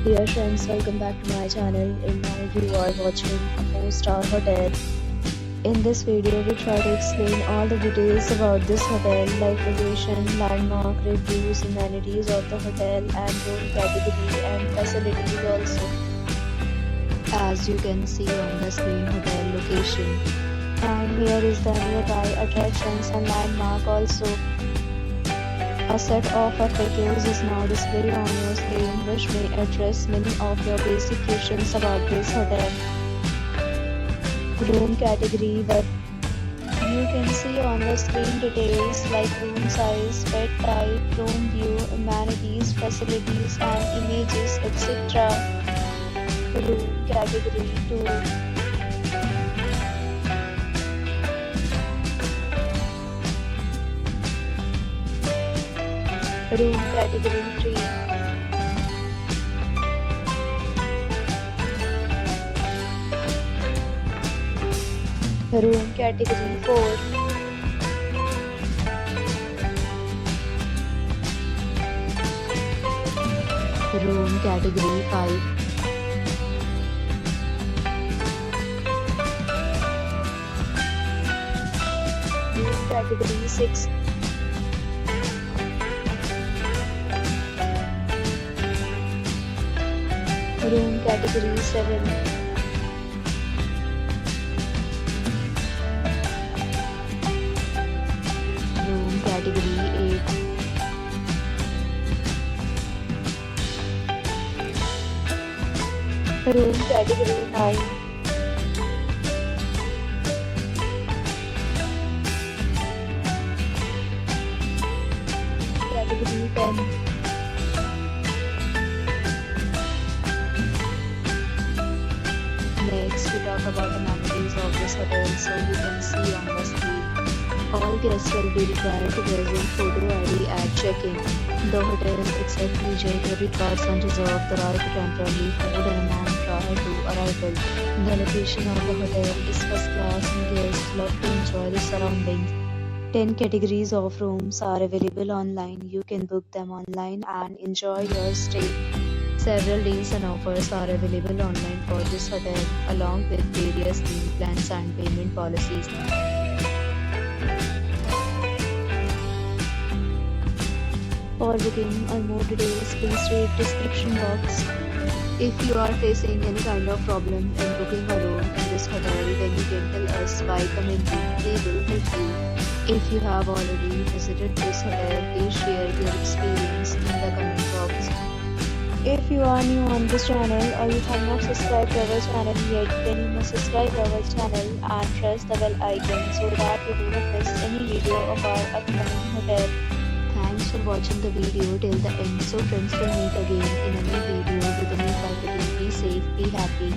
Dear friends, welcome back to my channel. In now you are watching a 4-star hotel. In this video, we try to explain all the details about this hotel like location, landmark, reviews, amenities of the hotel and room category and facilities also. As you can see on the screen, hotel location. And here is the nearby attractions and landmark also. A set of FAQs is now displayed on your screen which may address many of your basic questions about this hotel. Room category web. You can see on the screen details like room size, bed type, room view, amenities, facilities and images etc. Room category 2. Room category 3. Room category 4. Room category 5. Room category 6. Room category 7. Room category 8. Room category 9. Category 10. Next, we talk about amenities of this hotel. So you can see on the screen, all guests will be required to present photo ID at check-in. The hotel accepts major credit cards and reserves the right to temporarily hold an amount prior to arrival. The location of the hotel is first class and guests love to enjoy the surroundings. 10 categories of rooms are available online. You can book them online and enjoy your stay. Several deals and offers are available online for this hotel, along with various meal plans and payment policies. For booking or more details, please read description box. If you are facing any kind of problem in booking a room in this hotel, then you can tell us by commenting. We will help you. If you have already visited this hotel, please share your experience in the comment box. If you are new on this channel or you have not subscribed to our channel yet, then you must subscribe to our channel and press the bell icon so that you do not miss any video of our upcoming hotel. Thanks for watching the video till the end. So friends, will meet again in a new video with a new property. Be safe, be happy.